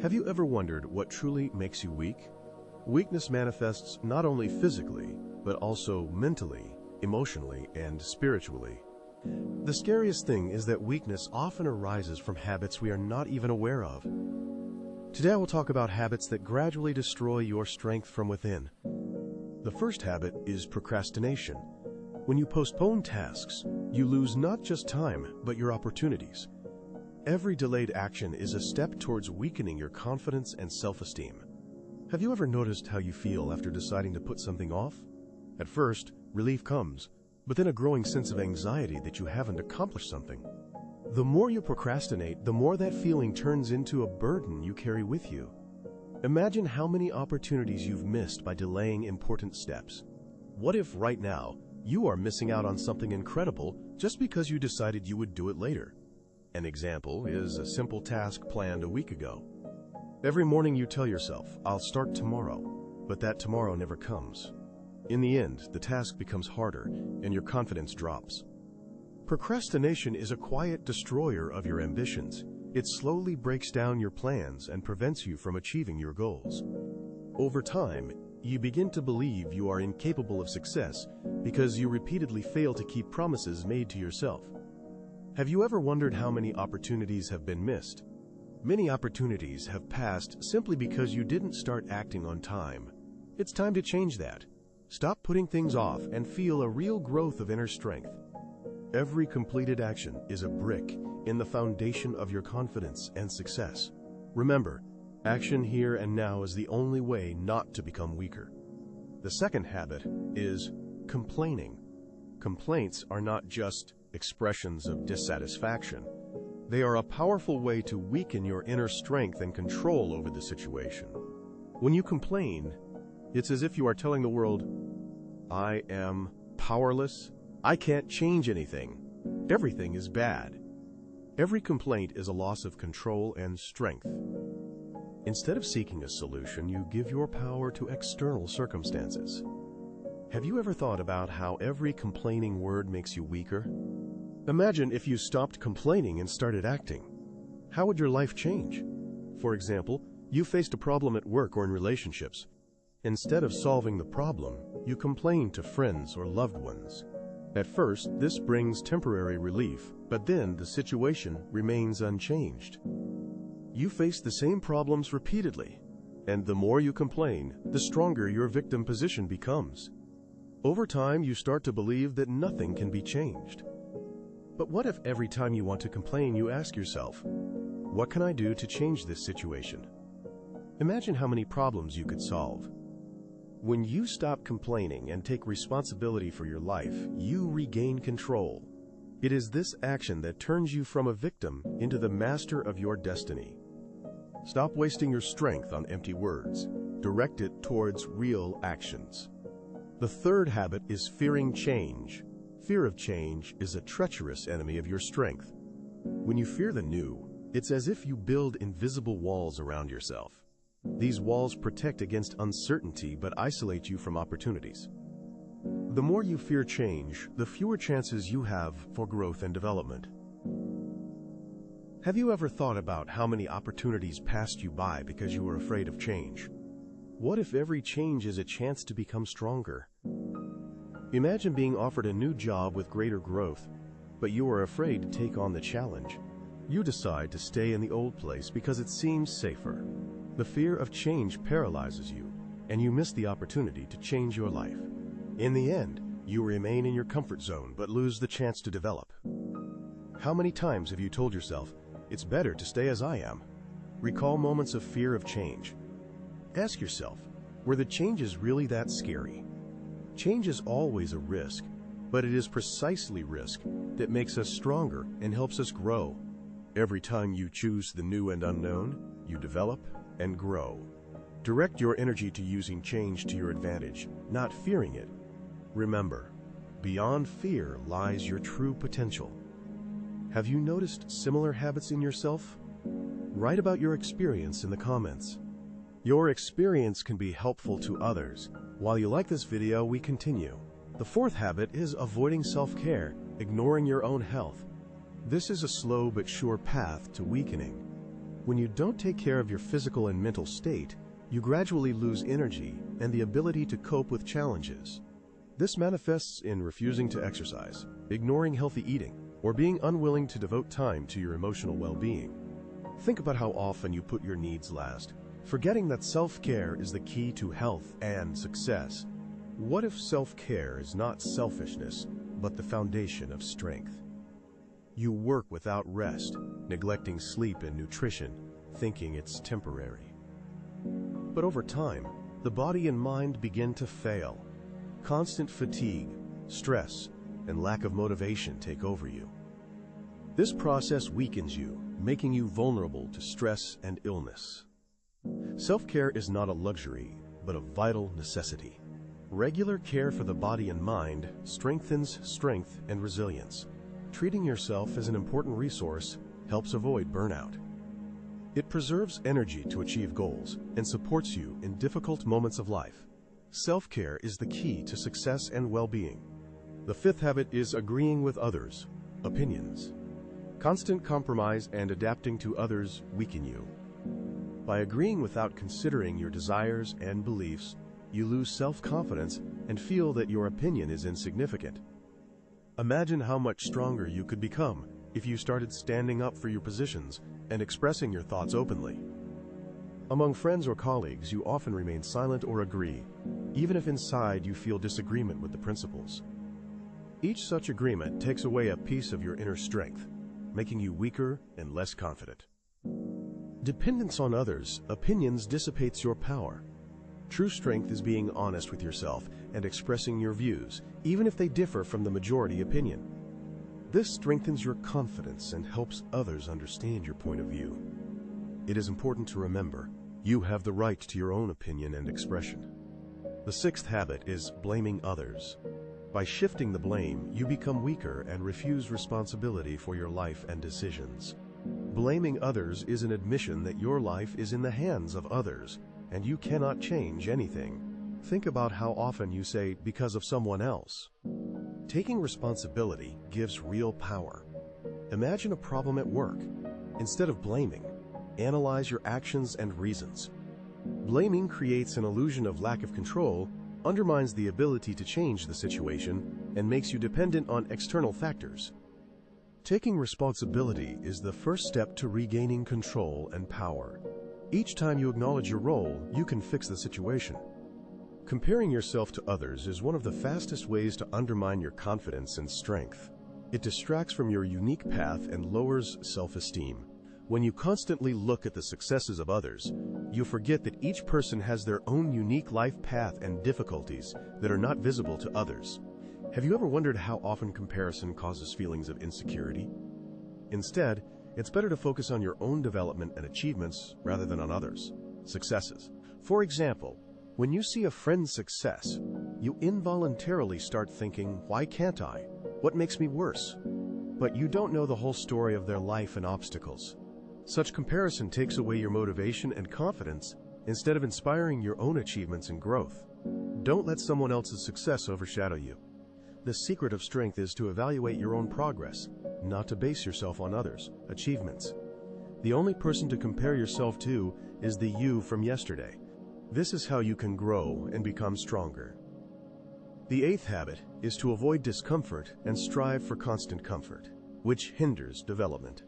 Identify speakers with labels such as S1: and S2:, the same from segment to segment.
S1: Have you ever wondered what truly makes you weak? Weakness manifests not only physically, but also mentally, emotionally, and spiritually. The scariest thing is that weakness often arises from habits we are not even aware of. Today I will talk about habits that gradually destroy your strength from within. The first habit is procrastination. When you postpone tasks, you lose not just time, but your opportunities. Every delayed action is a step towards weakening your confidence and self-esteem. Have you ever noticed how you feel after deciding to put something off? At first, relief comes, but then a growing sense of anxiety that you haven't accomplished something. The more you procrastinate, the more that feeling turns into a burden you carry with you. Imagine how many opportunities you've missed by delaying important steps. What if right now, you are missing out on something incredible just because you decided you would do it later? An example is a simple task planned a week ago. Every morning you tell yourself, "I'll start tomorrow," but that tomorrow never comes. In the end, the task becomes harder and your confidence drops. Procrastination is a quiet destroyer of your ambitions. It slowly breaks down your plans and prevents you from achieving your goals. Over time, you begin to believe you are incapable of success because you repeatedly fail to keep promises made to yourself. Have you ever wondered how many opportunities have been missed? Many opportunities have passed simply because you didn't start acting on time. It's time to change that. Stop putting things off and feel a real growth of inner strength. Every completed action is a brick in the foundation of your confidence and success. Remember, action here and now is the only way not to become weaker. The second habit is complaining. Complaints are not just expressions of dissatisfaction. They are a powerful way to weaken your inner strength and control over the situation. When you complain, it's as if you are telling the world, "I am powerless. I can't change anything. Everything is bad." Every complaint is a loss of control and strength. Instead of seeking a solution, you give your power to external circumstances. Have you ever thought about how every complaining word makes you weaker? Imagine if you stopped complaining and started acting. How would your life change? For example, you faced a problem at work or in relationships. Instead of solving the problem, you complain to friends or loved ones. At first, this brings temporary relief, but then the situation remains unchanged. You face the same problems repeatedly, and the more you complain, the stronger your victim position becomes. Over time, you start to believe that nothing can be changed. But what if every time you want to complain, you ask yourself, "What can I do to change this situation?" Imagine how many problems you could solve. When you stop complaining and take responsibility for your life, you regain control. It is this action that turns you from a victim into the master of your destiny. Stop wasting your strength on empty words. Direct it towards real actions. The third habit is fearing change. Fear of change is a treacherous enemy of your strength. When you fear the new, it's as if you build invisible walls around yourself. These walls protect against uncertainty but isolate you from opportunities. The more you fear change, the fewer chances you have for growth and development. Have you ever thought about how many opportunities passed you by because you were afraid of change? What if every change is a chance to become stronger? Imagine being offered a new job with greater growth, but you are afraid to take on the challenge. You decide to stay in the old place because it seems safer. The fear of change paralyzes you, and you miss the opportunity to change your life. In the end, you remain in your comfort zone but lose the chance to develop. How many times have you told yourself, "It's better to stay as I am"? Recall moments of fear of change. Ask yourself, were the changes really that scary? Change is always a risk, but it is precisely risk that makes us stronger and helps us grow. Every time you choose the new and unknown, you develop and grow. Direct your energy to using change to your advantage, not fearing it. Remember, beyond fear lies your true potential. Have you noticed similar habits in yourself? Write about your experience in the comments. Your experience can be helpful to others. While you like this video, we continue. The fourth habit is avoiding self-care, ignoring your own health. This is a slow but sure path to weakening. When you don't take care of your physical and mental state, you gradually lose energy and the ability to cope with challenges. This manifests in refusing to exercise, ignoring healthy eating, or being unwilling to devote time to your emotional well-being. Think about how often you put your needs last, forgetting that self-care is the key to health and success. What if self-care is not selfishness, but the foundation of strength? You work without rest, neglecting sleep and nutrition, thinking it's temporary. But over time, the body and mind begin to fail. Constant fatigue, stress, and lack of motivation take over you. This process weakens you, making you vulnerable to stress and illness. Self-care is not a luxury, but a vital necessity. Regular care for the body and mind strengthens strength and resilience. Treating yourself as an important resource helps avoid burnout. It preserves energy to achieve goals and supports you in difficult moments of life. Self-care is the key to success and well-being. The fifth habit is agreeing with others' opinions. Constant compromise and adapting to others weaken you. By agreeing without considering your desires and beliefs, you lose self-confidence and feel that your opinion is insignificant. Imagine how much stronger you could become if you started standing up for your positions and expressing your thoughts openly. Among friends or colleagues, you often remain silent or agree, even if inside you feel disagreement with the principles. Each such agreement takes away a piece of your inner strength, making you weaker and less confident. Dependence on others' opinions dissipates your power. True strength is being honest with yourself and expressing your views, even if they differ from the majority opinion. This strengthens your confidence and helps others understand your point of view. It is important to remember, you have the right to your own opinion and expression. The sixth habit is blaming others. By shifting the blame, you become weaker and refuse responsibility for your life and decisions. Blaming others is an admission that your life is in the hands of others, and you cannot change anything. Think about how often you say, "because of someone else." Taking responsibility gives real power. Imagine a problem at work. Instead of blaming, analyze your actions and reasons. Blaming creates an illusion of lack of control, undermines the ability to change the situation, and makes you dependent on external factors. Taking responsibility is the first step to regaining control and power. Each time you acknowledge your role, you can fix the situation. Comparing yourself to others is one of the fastest ways to undermine your confidence and strength. It distracts from your unique path and lowers self-esteem. When you constantly look at the successes of others, you forget that each person has their own unique life path and difficulties that are not visible to others. Have you ever wondered how often comparison causes feelings of insecurity? Instead, it's better to focus on your own development and achievements rather than on others' successes. For example, when you see a friend's success, you involuntarily start thinking, "Why can't I? What makes me worse?" But you don't know the whole story of their life and obstacles. Such comparison takes away your motivation and confidence instead of inspiring your own achievements and growth. Don't let someone else's success overshadow you. The secret of strength is to evaluate your own progress, not to base yourself on others' achievements. The only person to compare yourself to is the you from yesterday. This is how you can grow and become stronger. The eighth habit is to avoid discomfort and strive for constant comfort, which hinders development.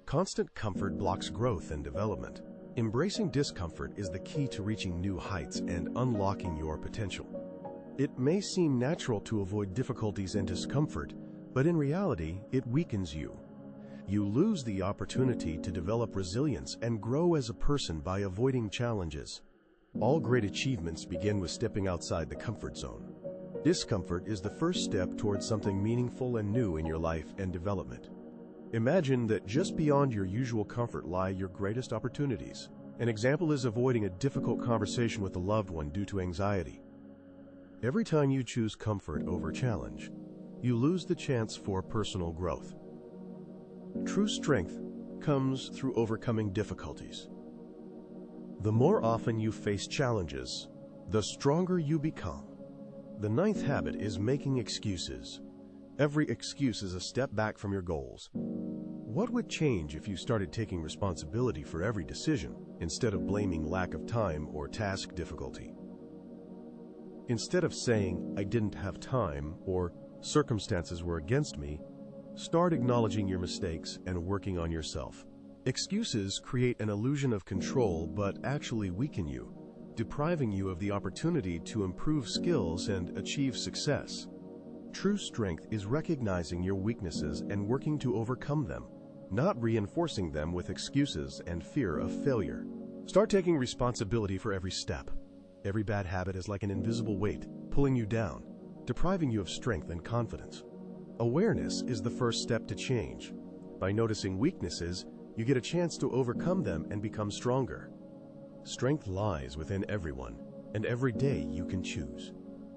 S1: Constant comfort blocks growth and development. Embracing discomfort is the key to reaching new heights and unlocking your potential. It may seem natural to avoid difficulties and discomfort, but in reality, it weakens you. You lose the opportunity to develop resilience and grow as a person by avoiding challenges. All great achievements begin with stepping outside the comfort zone. Discomfort is the first step towards something meaningful and new in your life and development. Imagine that just beyond your usual comfort lie your greatest opportunities. An example is avoiding a difficult conversation with a loved one due to anxiety. Every time you choose comfort over challenge, you lose the chance for personal growth. True strength comes through overcoming difficulties. The more often you face challenges, the stronger you become. The ninth habit is making excuses. Every excuse is a step back from your goals. What would change if you started taking responsibility for every decision, instead of blaming lack of time or task difficulty? Instead of saying, "I didn't have time," or "circumstances were against me," start acknowledging your mistakes and working on yourself. Excuses create an illusion of control but actually weaken you, depriving you of the opportunity to improve skills and achieve success. True strength is recognizing your weaknesses and working to overcome them, not reinforcing them with excuses and fear of failure. Start taking responsibility for every step. Every bad habit is like an invisible weight, pulling you down, depriving you of strength and confidence. Awareness is the first step to change. By noticing weaknesses, you get a chance to overcome them and become stronger. Strength lies within everyone, and every day you can choose.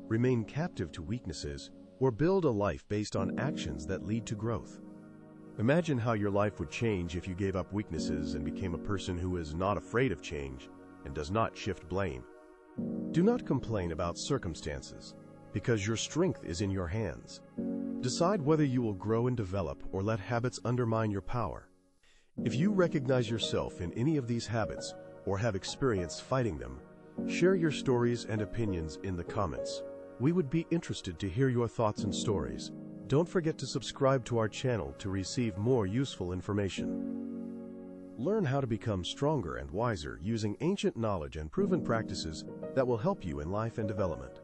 S1: Remain captive to weaknesses, or build a life based on actions that lead to growth. Imagine how your life would change if you gave up weaknesses and became a person who is not afraid of change and does not shift blame. Do not complain about circumstances, because your strength is in your hands. Decide whether you will grow and develop or let habits undermine your power. If you recognize yourself in any of these habits or have experience fighting them, share your stories and opinions in the comments. We would be interested to hear your thoughts and stories. Don't forget to subscribe to our channel to receive more useful information. Learn how to become stronger and wiser using ancient knowledge and proven practices that will help you in life and development.